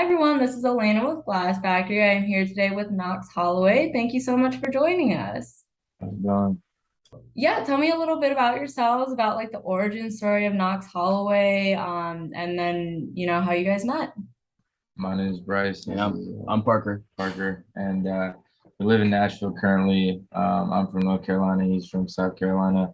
Hi everyone, this is Elena with Glass Factory. I am here today with Knox Holloway. Thank you so much for joining us. How's it going? Yeah, tell me a little bit about yourselves, about like the origin story of Knox Holloway, and then how you guys met. My name is Bryce. And This I'm is I'm Parker. Parker, and we live in Nashville currently. I'm from North Carolina. He's from South Carolina,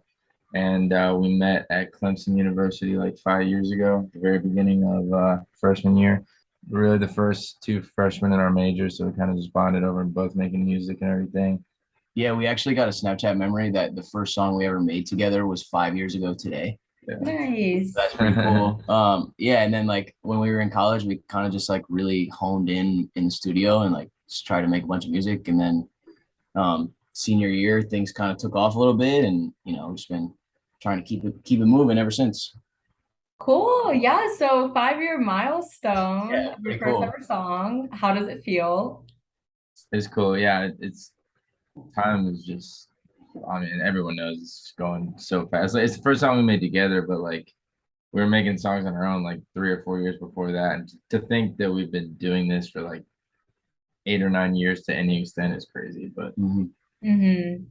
and we met at Clemson University like 5 years ago, the very beginning of freshman year. We're really the first two freshmen in our major, so we kind of just bonded over both making music and everything. Yeah, we actually got a Snapchat memory that the first song we ever made together was 5 years ago today. Nice. That's pretty cool. Yeah, and then like when we were in college, we kind of just like really honed in the studio and like just tried to make a bunch of music. And then senior year, things kind of took off a little bit, and just been trying to keep it moving ever since. Cool. Yeah, so 5-year milestone Yeah, of your pretty first cool. ever song. How does it feel? It's cool. Yeah, it's time is just. I mean, everyone knows it's going so fast. Like, it's the first time we made together, but like we were making songs on our own like 3 or 4 years before that. And to think that we've been doing this for like 8 or 9 years to any extent is crazy. But Mhm. Mm-hmm.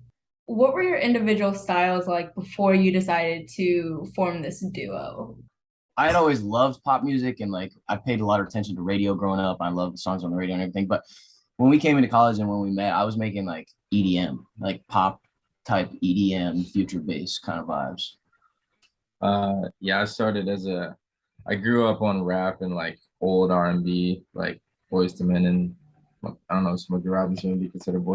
What were your individual styles like before you decided to form this duo? I had always loved pop music and like I paid a lot of attention to radio growing up. I loved the songs on the radio and everything. But when we came into college and when we met, I was making like EDM, like pop type EDM, future bass kind of vibes. yeah, I grew up on rap and like old R&B, like Boyz II Men and I don't know, Smokey Robinson would be considered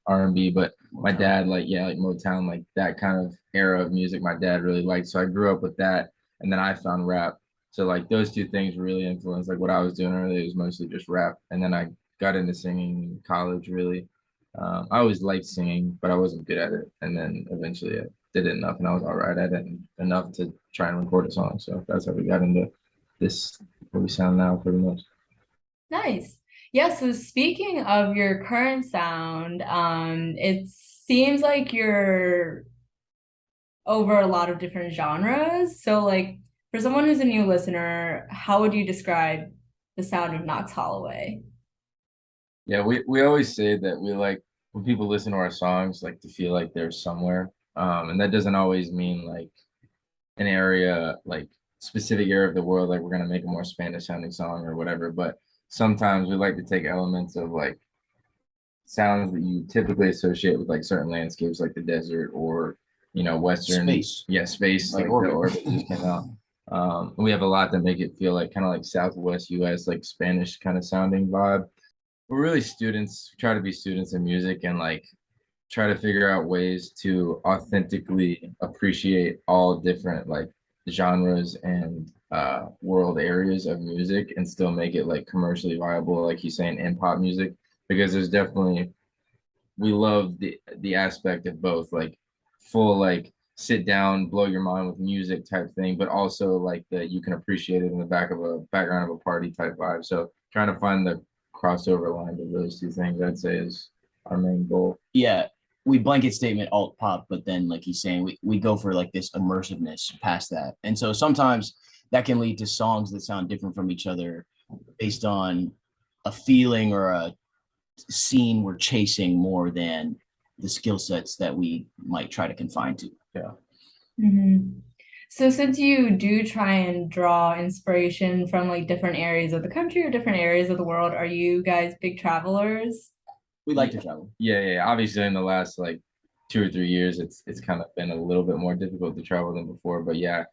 R&B, but my dad like Motown, like that kind of era of music my dad really liked. So I grew up with that, and then I found rap. So like those two things really influenced like what I was doing earlier. It was mostly just rap, and then I got into singing in college. Really, I always liked singing, but I wasn't good at it, and then eventually did it enough, and I was all right at it enough to try and record a song. So that's how we got into this, what we sound now, pretty much. Nice. Yeah, so speaking of your current sound, it seems like you're over a lot of different genres. So like for someone who's a new listener, how would you describe the sound of Knox Holloway? Yeah, we always say that we like when people listen to our songs, like to feel like they're somewhere. And that doesn't always mean like an area, like specific area of the world, like we're gonna make a more Spanish sounding song or whatever. But sometimes we like to take elements of like sounds that you typically associate with like certain landscapes, like the desert or Western, Space, yeah, space, like like the orbit. orbit just came out. We have a lot that make it feel like kind of like Southwest US, like Spanish kind of sounding vibe. We're really students, try to be students in music and like try to figure out ways to authentically appreciate all different like genres and world areas of music and still make it like commercially viable, like he's saying, in pop music, because there's definitely we love the aspect of both, like full like sit down, blow your mind with music type thing, but also like that you can appreciate it in the background of a party type vibe. So trying to find the crossover line of those two things, I'd say, is our main goal. Yeah, we blanket statement alt pop, but then like he's saying, we go for like this immersiveness past that. And so sometimes that can lead to songs that sound different from each other based on a feeling or a scene we're chasing more than the skill sets that we might try to confine to. Yeah. Mhm. So since you do try and draw inspiration from like different areas of the country or different areas of the world, are you guys big travelers? We like to travel. Yeah. Obviously, in the last like 2 or 3 years, it's kind of been a little bit more difficult to travel than before. But yeah,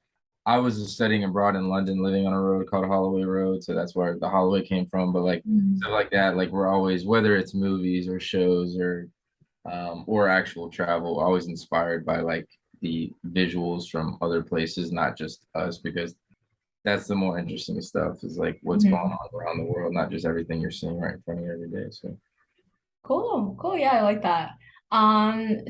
I was studying abroad in London, living on a road called Holloway Road, so that's where the Holloway came from. But like stuff Mhm. like that, like we're always, whether it's movies or shows or actual travel, always inspired by like the visuals from other places, not just us, because that's the more interesting stuff is like what's going Mhm. on around the world, not just everything you're seeing right in front of you every day. So Cool, cool. Yeah, I like that.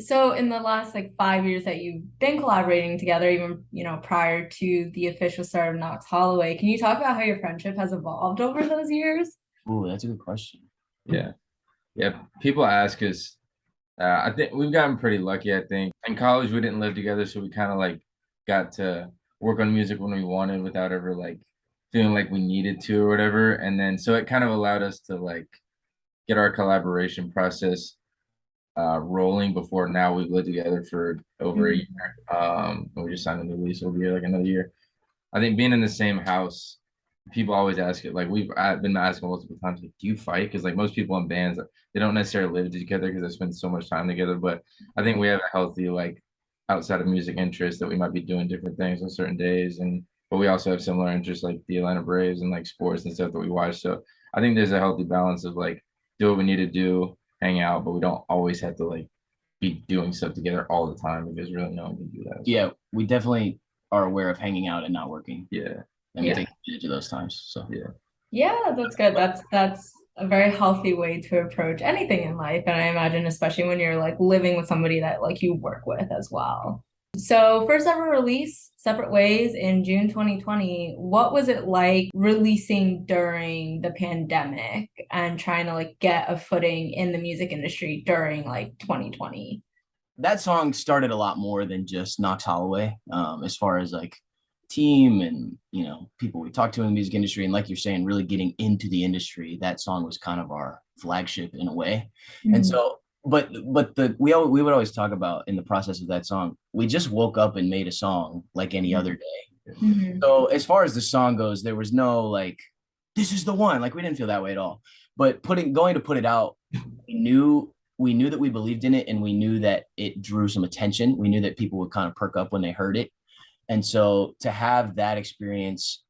So in the last like 5 years that you've been collaborating together, even prior to the official start of Knox Holloway, can you talk about how your friendship has evolved over those years? Ooh, that's a good question. yeah, yeah. People ask us. I think we've gotten pretty lucky. I think in college we didn't live together, so we kind of like got to work on music when we wanted without ever like feeling like we needed to or whatever. And then so it kind of allowed us to like get our collaboration process rolling before now. We've lived together for over a year. And we just signed a new lease. It'll be like another year. I think being in the same house, people always ask it. Like I've been asking multiple times, like, do you fight? Because like most people in bands, they don't necessarily live together because they spend so much time together. But I think we have a healthy like outside of music interest that we might be doing different things on certain days, and but we also have similar interests like the Atlanta Braves and like sports and stuff that we watch. So I think there's a healthy balance of like do what we need to do, hang out, but we don't always have to like be doing stuff together all the time because really no one can do that. Yeah, we definitely are aware of hanging out and not working. Yeah. And we take advantage of those times. So yeah. Yeah, that's good. That's a very healthy way to approach anything in life. And I imagine especially when you're like living with somebody that like you work with as well. So first ever release, Separate Ways in June 2020. What was it like releasing during the pandemic and trying to like get a footing in the music industry during like 2020? That song started a lot more than just Knox Holloway, as far as like team and people we talked to in the music industry, and like you're saying, really getting into the industry. That song was kind of our flagship in a way. And so but we would always talk about in the process of that song, we just woke up and made a song like any other day. So as far as the song goes, there was no like this is the one, like we didn't feel that way at all. But going to put it out, we knew that we believed in it, and we knew that it drew some attention. We knew that people would kind of perk up when they heard it. And so to have that experience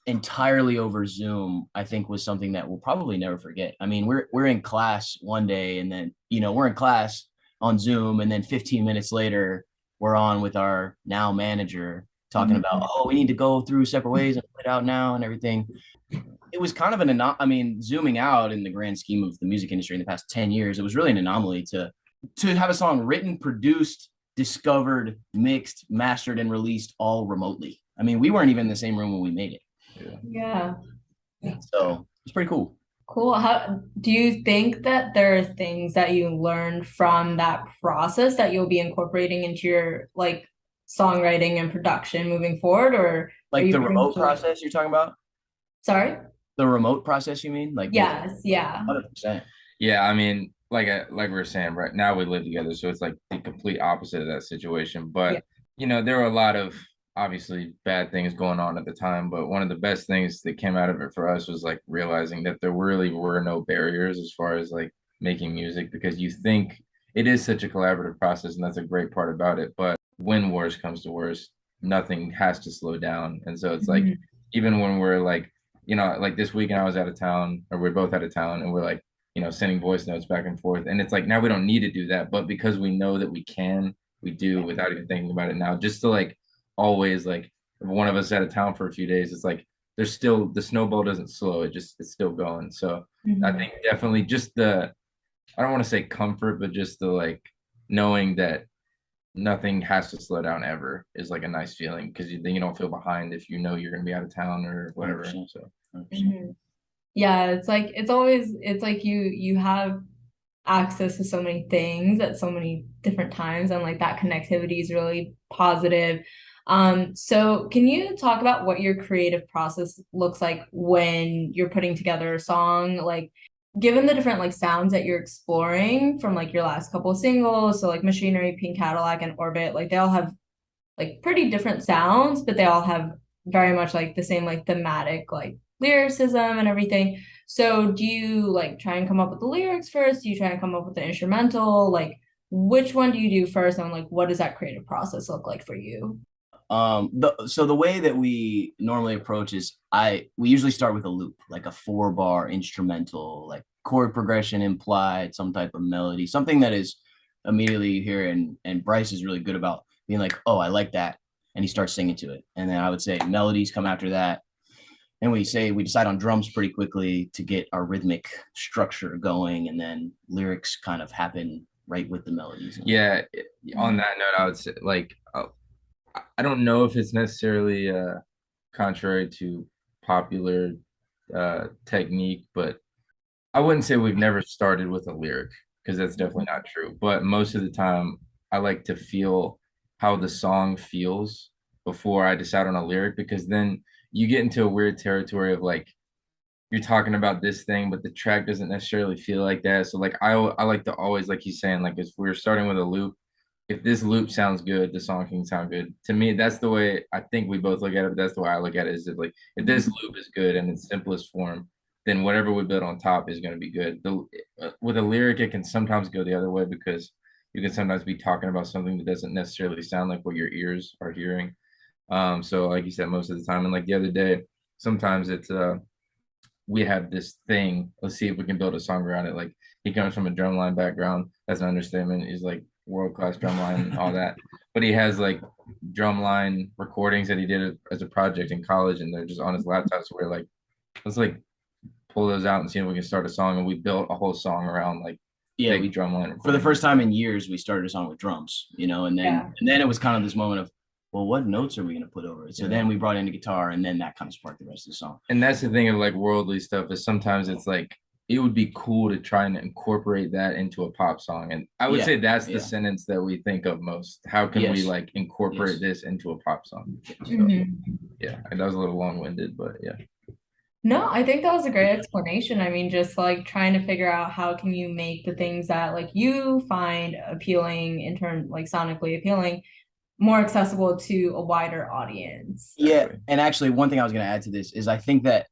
entirely over Zoom, I think was something that we'll probably never forget. I mean, we're in class one day, and then, we're in class on Zoom, and then 15 minutes later, we're on with our now manager talking about, oh, we need to go through Separate Ways and put it out now and everything. It was kind of zooming out in the grand scheme of the music industry in the past 10 years, it was really an anomaly to have a song written, produced, discovered, mixed, mastered, and released all remotely. I mean, we weren't even in the same room when we made it. Yeah. So it's pretty cool. Cool. How do you think that there are things that you learned from that process that you'll be incorporating into your like songwriting and production moving forward, or like the remote process you're talking about? Sorry? The remote process, you mean? Like yes, yeah. 100%. Yeah, I mean, like we were saying, right now we live together, so it's like the complete opposite of that situation. But there were a lot of obviously bad things going on at the time, but one of the best things that came out of it for us was like realizing that there really were no barriers as far as like making music, because you think it is such a collaborative process, and that's a great part about it. But when worse comes to worse, nothing has to slow down. And so it's like even when we're like, like this weekend I was out of town, or we're both out of town, and we're like, sending voice notes back and forth. And it's like, now we don't need to do that, but because we know that we can, we do without even thinking about it now. Just to like always, like if one of us out of town for a few days, it's like there's still the snowball doesn't slow, it's still going. So I think definitely just I don't want to say comfort, but just the like knowing that nothing has to slow down ever is like a nice feeling, because then you don't feel behind if you're going to be out of town or whatever. 100%. So yeah, it's like you have access to so many things at so many different times, and like that connectivity is really positive. So can you talk about what your creative process looks like when you're putting together a song? Like, given the different like sounds that you're exploring from like your last couple of singles, so like Machinery, Pink Cadillac, and Orbit, like they all have like pretty different sounds, but they all have very much like the same like thematic like lyricism and everything. So do you like try and come up with the lyrics first? Do you try and come up with the instrumental? Like, which one do you do first, and like what does that creative process look like for you? So the way that we normally approach is we usually start with a loop, like a 4-bar instrumental, like chord progression implied, some type of melody, something that is immediately you hear, and Bryce is really good about being like, oh, I like that, and he starts singing to it. And then I would say melodies come after that, and we decide on drums pretty quickly to get our rhythmic structure going, and then lyrics kind of happen right with the melodies. Yeah, on that note, I would say like I don't know if it's necessarily contrary to popular technique, but I wouldn't say we've never started with a lyric, because that's definitely not true. But most of the time, I like to feel how the song feels before I decide on a lyric, because then you get into a weird territory of like you're talking about this thing, but the track doesn't necessarily feel like that. So like I like to always, like he's saying, like if we're starting with a loop, if this loop sounds good, the song can sound good. To me, that's the way I think we both look at it, but that's the way I look at it is that like if this loop is good in its simplest form, then whatever we build on top is going to be good. With a lyric, it can sometimes go the other way because you can sometimes be talking about something that doesn't necessarily sound like what your ears are hearing. So like you said, most of the time, and like the other day, sometimes it's we have this thing. Let's see if we can build a song around it. Like he comes from a drumline background. That's an understatement. He's like world class drumline and all that. But he has like drumline recordings that he did as a project in college, and they're just on his laptop. So we're like, let's like pull those out and see if we can start a song. And we built a whole song around like Yeah, we drumline for the first time in years we started a song with drums, you know, and then it was kind of this moment of, well, what notes are we going to put over it? So then we brought in the guitar, and then that kind of sparked the rest of the song. And that's the thing of like worldly stuff is sometimes it's like it would be cool to try and incorporate that into a pop song. And I would say that's the sentence that we think of most. How can we like incorporate this into a pop song? So, yeah, that was a little long-winded, but yeah. No, I think that was a great explanation. I mean, just like trying to figure out how can you make the things that like you find appealing in terms like sonically appealing more accessible to a wider audience. Yeah, and actually one thing I was going to add to this is I think that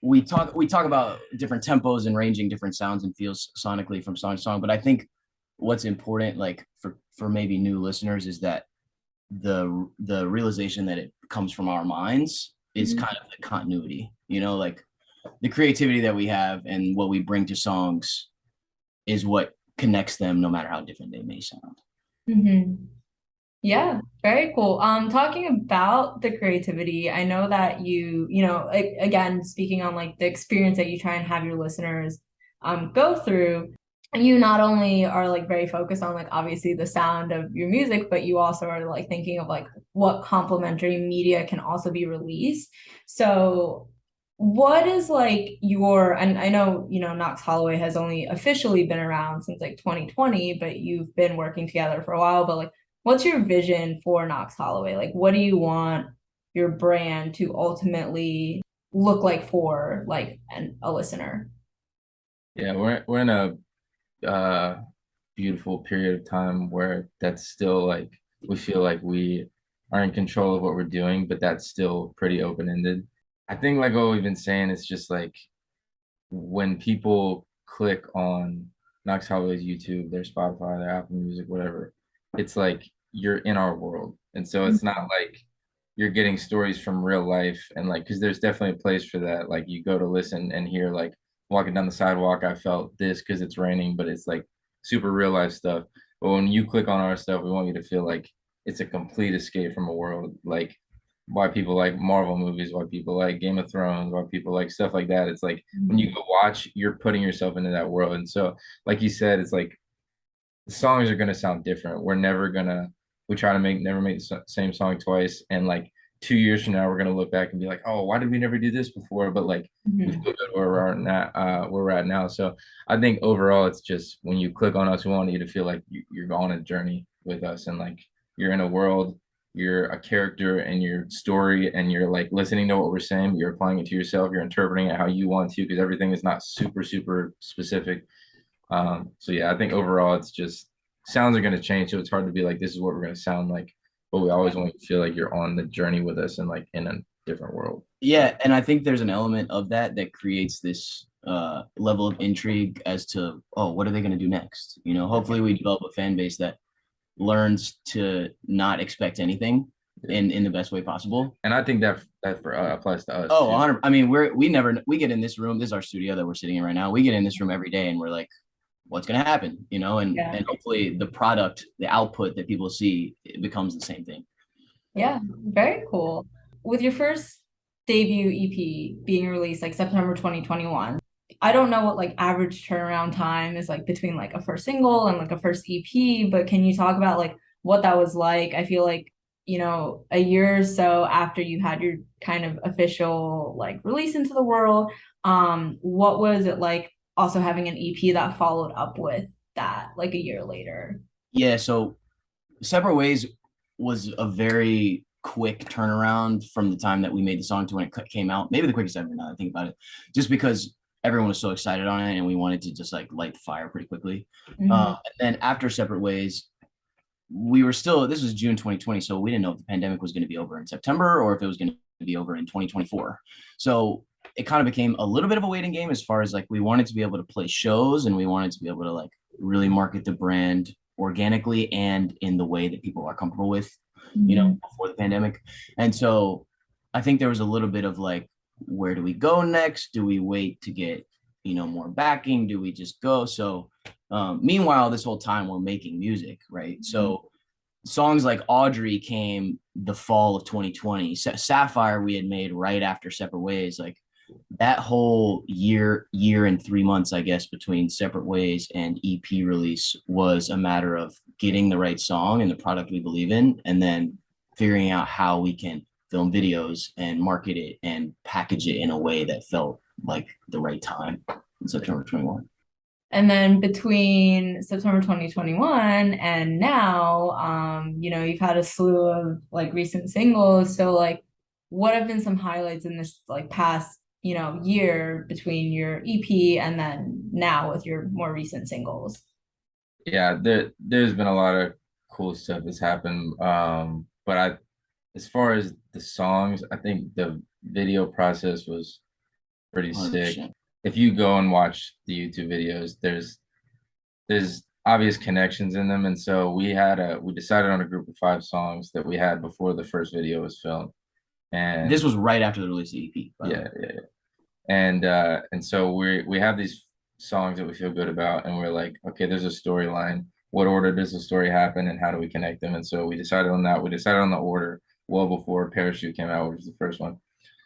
we talk about different tempos and ranging different sounds and feels sonically from song to song, but I think what's important like for maybe new listeners is that the realization that it comes from our minds is kind of the continuity, you know, like the creativity that we have and what we bring to songs is what connects them no matter how different they may sound. Yeah, very cool. Talking about the creativity, I know that you know, again, speaking on like the experience that you try and have your listeners go through, you not only are like very focused on like obviously the sound of your music, but you also are like thinking of like what complementary media can also be released. So what is like your, and I know, you know, Knox Holloway has only officially been around since like 2020, but you've been working together for a while, but like what's your vision for Knox Holloway? Like what do you want your brand to ultimately look like for like a listener? Yeah, we're in a beautiful period of time where that's still like we feel like we are in control of what we're doing, but that's still pretty open-ended. I think like what we've been saying is just like when people click on Knox Holloway's YouTube, their Spotify, their Apple Music, whatever, it's like you're in our world. And so it's not like you're getting stories from real life and like because there's definitely a place for that. Like you go to listen and hear like walking down the sidewalk, I felt this because it's raining, but it's like super real life stuff. But when you click on our stuff, we want you to feel like it's a complete escape from a world like why people like Marvel movies, why people like Game of Thrones, why people like stuff like that. It's like when you go watch, you're putting yourself into that world. And so, like you said, it's like the songs are gonna sound different. We try to never make the same song twice. And like 2 years from now, we're gonna look back and be like, oh, why did we never do this before? But like we feel good where we're at now. So I think overall, it's just when you click on us, we want you to feel like you're on a journey with us and like you're in a world, you're a character in your story, and you're like listening to what we're saying, you're applying it to yourself, you're interpreting it how you want to, because everything is not super specific. So yeah, I think overall it's just sounds are going to change. So it's hard to be like, this is what we're going to sound like, but we always want you to feel like you're on the journey with us and like in a different world. Yeah. And I think there's an element of that creates this level of intrigue as to, oh, what are they going to do next? You know, hopefully we develop a fan base that learns to not expect anything in the best way possible. And I think that applies to us. Oh, 100. I mean, we get in this room. This is our studio that we're sitting in right now. We get in this room every day and we're like, what's going to happen, you know, and hopefully the product, the output that people see, it becomes the same thing. Yeah, very cool. With your first debut EP being released like September 2021, I don't know what like average turnaround time is like between like a first single and like a first EP, but can you talk about like what that was like? I feel like, you know, a year or so after you had your kind of official like release into the world, what was it like also having an EP that followed up with that like a year later? Yeah, so Separate Ways was a very quick turnaround from the time that we made the song to when it came out. Maybe the quickest ever, now that I think about it, just because everyone was so excited on it and we wanted to just like light the fire pretty quickly. And then after Separate Ways, we were still, this was June 2020, so we didn't know if the pandemic was going to be over in September or if it was going to be over in 2024. So it kind of became a little bit of a waiting game, as far as like we wanted to be able to play shows and we wanted to be able to like really market the brand organically and in the way that people are comfortable with, you know, before the pandemic. And so I think there was a little bit of like, where do we go next? Do we wait to get, you know, more backing? Do we just go? So meanwhile, this whole time we're making music, right? So songs like Audrey came the fall of 2020. Sapphire we had made right after Separate Ways. Like that whole year and 3 months, I guess, between Separate Ways and EP release was a matter of getting the right song and the product we believe in, and then figuring out how we can film videos and market it and package it in a way that felt like the right time in September 21. And then between September 2021 and now, you know, you've had a slew of like recent singles. So like, what have been some highlights in this like past, you know, year between your EP and then now with your more recent singles? Yeah, there's been a lot of cool stuff that's happened. As far as the songs, I think the video process was pretty sick. 100%. If you go and watch the YouTube videos, there's obvious connections in them, and so we decided on a group of 5 songs that we had before the first video was filmed, and This was right after the release of the EP. yeah. And so we have these songs that we feel good about, and we're like, okay, there's a storyline. What order does the story happen, and how do we connect them? And so we decided on that. We decided on the order well before Parachute came out, which was the first one.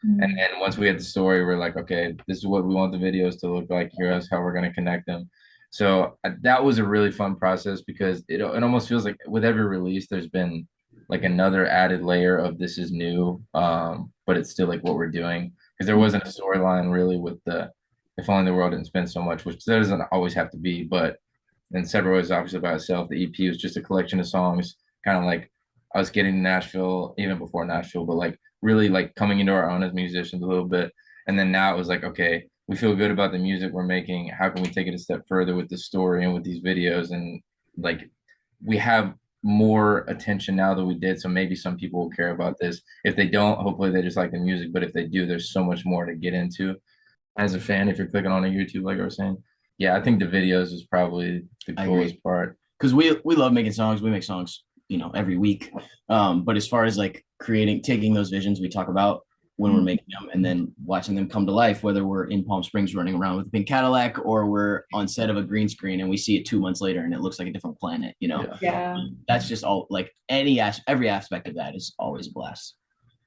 And then once we had the story, we're like, okay, this is what we want the videos to look like. Here's how we're going to connect them. So that was a really fun process, because it almost feels like with every release, there's been like another added layer of this is new, but it's still like what we're doing, because there wasn't a storyline really with the If Only the World Didn't Spin So Much, which that doesn't always have to be. But then Separate Ways obviously by itself. The EP was just a collection of songs, kind of like I was getting to Nashville even before Nashville, but like really like coming into our own as musicians a little bit. And then now it was like, okay, we feel good about the music we're making. How can we take it a step further with the story and with these videos? And like we have more attention now than we did. So maybe some people will care about this. If they don't, hopefully they just like the music. But if they do, there's so much more to get into as a fan if you're clicking on a YouTube, like I was saying. Yeah, I think the videos is probably the coolest part. Because we love making songs. We make songs, you know, every week. But as far as like taking those visions we talk about when we're making them and then watching them come to life, whether we're in Palm Springs running around with a pink Cadillac or we're on set of a green screen and we see it 2 months later and it looks like a different planet, you know? Yeah. That's just all like every aspect of that is always a blast.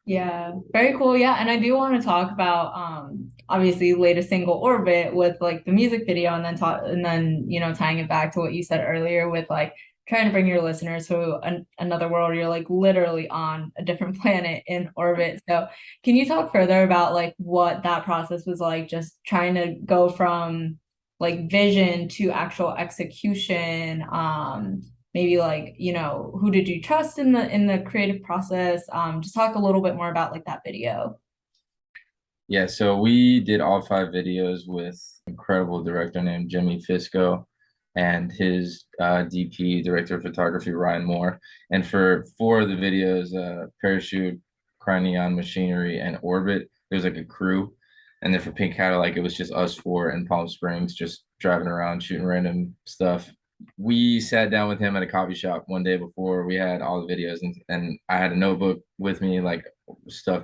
Yeah, very cool. Yeah, and I do want to talk about obviously latest single Orbit with like the music video, and then you know, tying it back to what you said earlier with like trying to bring your listeners to another world. You're like literally on a different planet in orbit. So can you talk further about like what that process was like, just trying to go from like vision to actual execution? Maybe like, you know, who did you trust in the creative process? Just talk a little bit more about like that video. Yeah, so we did all 5 videos with incredible director named Jimmy Fisco and his DP, director of photography, Ryan Moore. And for 4 of the videos, Parachute, Cry Neon, Machinery, and Orbit, there was like a crew. And then for Pink Cadillac, it was just us 4 in Palm Springs, just driving around, shooting random stuff. We sat down with him at a coffee shop one day before we had all the videos, and I had a notebook with me, like stuff,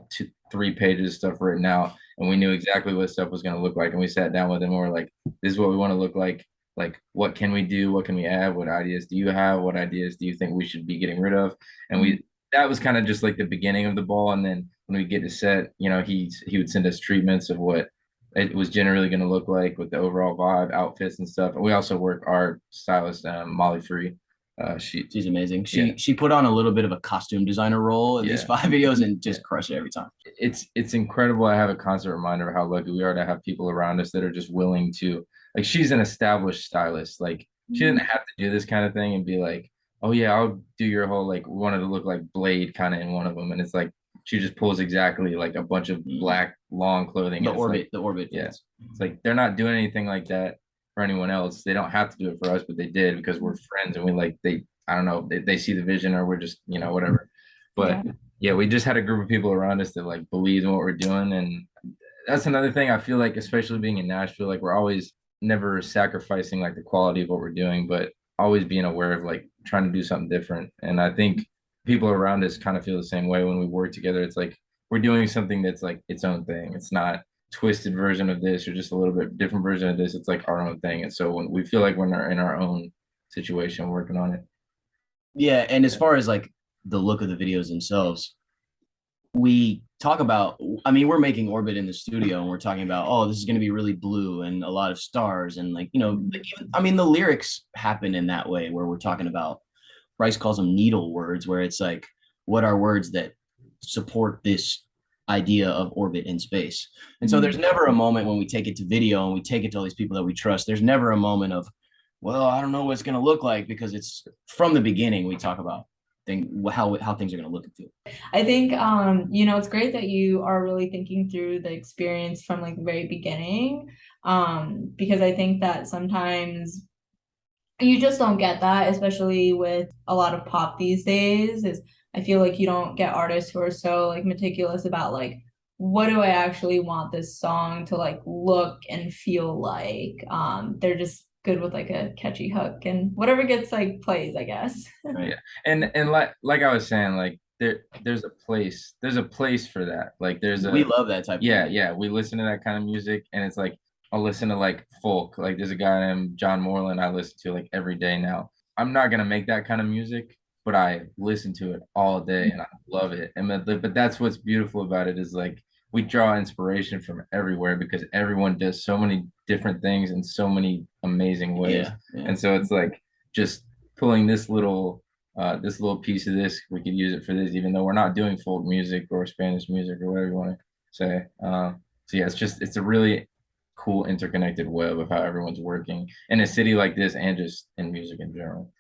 3 pages stuff written out, and we knew exactly what stuff was going to look like. And we sat down with him and we're like, this is what we want to look like. Like, what can we do? What can we add? What ideas do you have? What ideas do you think we should be getting rid of? And that was kind of just like the beginning of the ball. And then when we get to set, you know, he would send us treatments of what it was generally going to look like with the overall vibe, outfits and stuff. And we also work our stylist, Molly Free. She's amazing. She put on a little bit of a costume designer role in these 5 videos and just crush it every time. It's incredible. I have a constant reminder of how lucky we are to have people around us that are just willing to, like, she's an established stylist. Like, she didn't have to do this kind of thing and be like, oh yeah, I'll do your whole like we wanted to look like Blade kind of in one of them, and it's like she just pulls exactly like a bunch of black long clothing. And it's like, The orbit yeah, fits. it's like they're not doing anything like that for anyone else. They don't have to do it for us, but they did because we're friends and we like they I don't know they see the vision or we're just whatever. But Yeah. yeah, we just had a group of people around us that like believe in what we're doing, and that's another thing I feel like, especially being in Nashville, like we're always never sacrificing like the quality of what we're doing, but always being aware of like trying to do something different. And I think people around us kind of feel the same way when we work together. It's like we're doing something that's like its own thing. It's not twisted version of this or just a little bit different version of this. It's like our own thing. And so when we feel like we're in our own situation working on it. Yeah, and as far as like the look of the videos themselves, we talk about, I mean, we're making Orbit in the studio and we're talking about, oh, this is going to be really blue and a lot of stars. And like, I mean, the lyrics happen in that way where we're talking about, Bryce calls them needle words, where it's like, what are words that support this idea of orbit in space? And so there's never a moment when we take it to video and we take it to all these people that we trust. There's never a moment of, well, I don't know what it's going to look like, because it's from the beginning we talk about how things are going to look and feel. I think it's great that you are really thinking through the experience from like the very beginning. Because I think that sometimes you just don't get that, especially with a lot of pop these days. Is I feel like you don't get artists who are so like meticulous about like what do I actually want this song to like look and feel like. They're just good with like a catchy hook and whatever gets like plays, I guess. Yeah. And like I was saying, like there's a place for that. Like We love that type of yeah, music. yeah. We listen to that kind of music and it's like I'll listen to like folk. Like there's a guy named John Moreland I listen to like every day now. I'm not gonna make that kind of music, but I listen to it all day and I love it. And but that's what's beautiful about it is like we draw inspiration from everywhere because everyone does so many different things in so many amazing ways. Yeah, yeah. And so it's like just pulling this little piece of this, we could use it for this, even though we're not doing folk music or Spanish music or whatever you want to say. So yeah, it's a really cool interconnected web of how everyone's working in a city like this and just in music in general.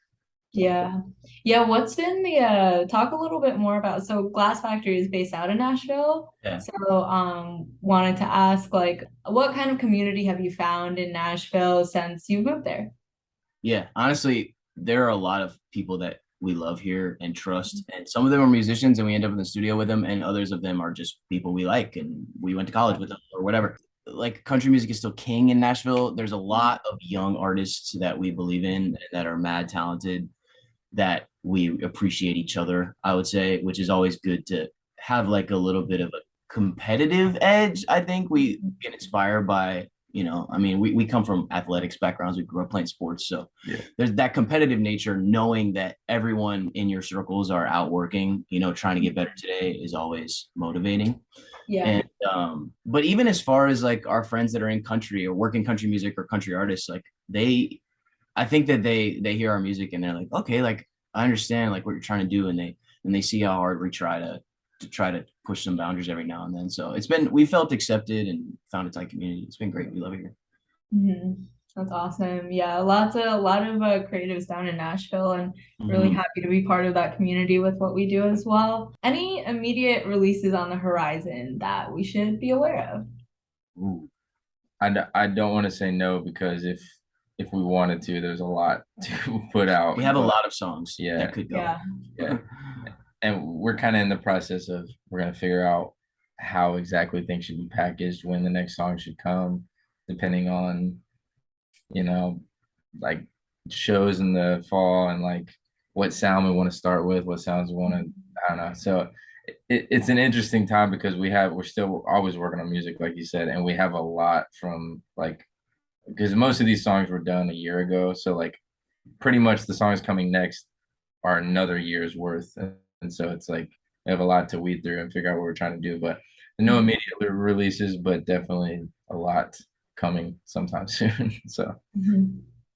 Yeah. Yeah, what's been the talk a little bit more about, so Glass Factory is based out in Nashville. Yeah. So wanted to ask like what kind of community have you found in Nashville since you moved there? Yeah, honestly, there are a lot of people that we love here and trust, and some of them are musicians and we end up in the studio with them, and others of them are just people we like and we went to college with them or whatever. Like country music is still king in Nashville. There's a lot of young artists that we believe in that are mad talented, that we appreciate each other, I would say, which is always good to have like a little bit of a competitive edge. I think we get inspired by, I mean, we come from athletics backgrounds. We grew up playing sports. So Yeah. there's that competitive nature, knowing that everyone in your circles are out working, trying to get better today is always motivating. Yeah. And but even as far as like our friends that are in country or working country music or country artists, like I think that they hear our music and they're like, okay, like I understand like what you're trying to do, and they see how hard we try to push some boundaries every now and then. So we felt accepted and found a tight community. It's been great. We love it here. That's awesome. Yeah, a lot of creatives down in Nashville, and really Mhm. happy to be part of that community with what we do as well. Any immediate releases on the horizon that we should be aware of? Ooh. I don't want to say no because if we wanted to, there's a lot to put out. We have a but lot of songs yeah, that could go. Yeah. yeah. And we're kind of in the process of we're gonna figure out how exactly things should be packaged, when the next song should come, depending on, you know, like shows in the fall and like what sound we want to start with, what sounds we want to, I don't know. So it's an interesting time because we're still always working on music, like you said, and we have a lot from like because most of these songs were done a year ago. So like pretty much the songs coming next are another year's worth. And so it's like we have a lot to weed through and figure out what we're trying to do. But no immediate releases, but definitely a lot coming sometime soon. So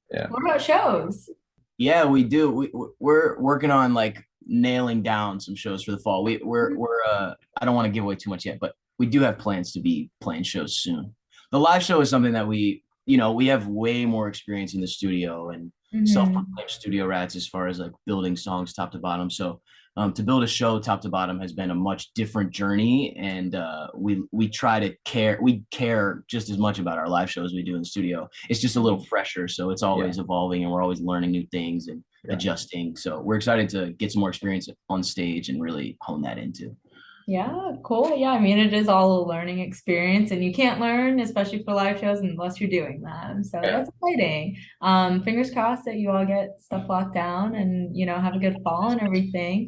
yeah. What about shows? Yeah, we do. We're working on like nailing down some shows for the fall. We're I don't want to give away too much yet, but we do have plans to be playing shows soon. The live show is something that we have way more experience in the studio, and Mhm. self-proclaimed studio rats as far as like building songs top to bottom. So to build a show top to bottom has been a much different journey, and we try to care. We care just as much about our live shows as we do in the studio. It's just a little fresher, so it's always evolving, and we're always learning new things and adjusting. So we're excited to get some more experience on stage and really hone that into. Yeah, cool. Yeah, I mean, it is all a learning experience, and you can't learn, especially for live shows, unless you're doing them. So Yeah. that's exciting. Fingers crossed that you all get stuff locked down and have a good fall and everything.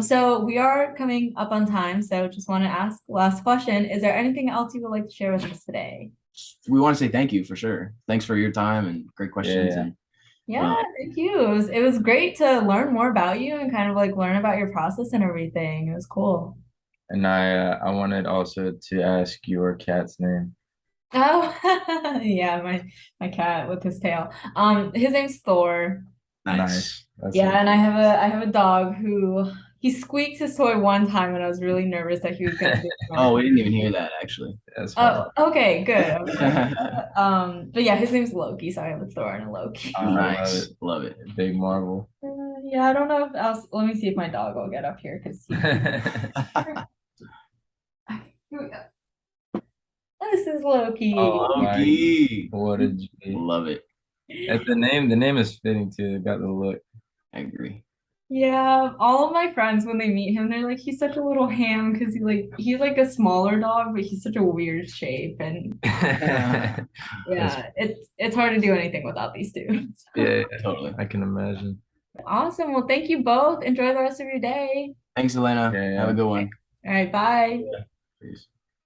So we are coming up on time, so just want to ask last question. Is there anything else you would like to share with us today? We want to say thank you for sure. Thanks for your time and great questions. Yeah. And Yeah, thank you. It was great to learn more about you and kind of like learn about your process and everything. It was cool. And I wanted also to ask your cat's name. Oh, yeah, my cat with his tail. His name's Thor. nice. That's Yeah, it. and I have a dog who he squeaked his toy one time and I was really nervous that he was gonna do it Oh, we wrong. didn't even hear that actually. That's fine. Oh, okay, good. Okay. But yeah, his name's Loki, so I have a Thor and a Loki. I love Nice. it. Love it. Big Marvel. Yeah, I don't know if else. Let me see if my dog will get up here because here we go. This is Loki. Oh Loki. what a G. Love it. And the name is fitting too. It got the look. I agree. Yeah, all of my friends when they meet him, they're like, he's such a little ham because he's like a smaller dog, but he's such a weird shape. And That's- yeah, it's hard to do anything without these two. yeah, Totally. I can imagine. Awesome. Well, thank you both. Enjoy the rest of your day. Thanks, Elena. Yeah, Have a good one. All right, bye. Peace.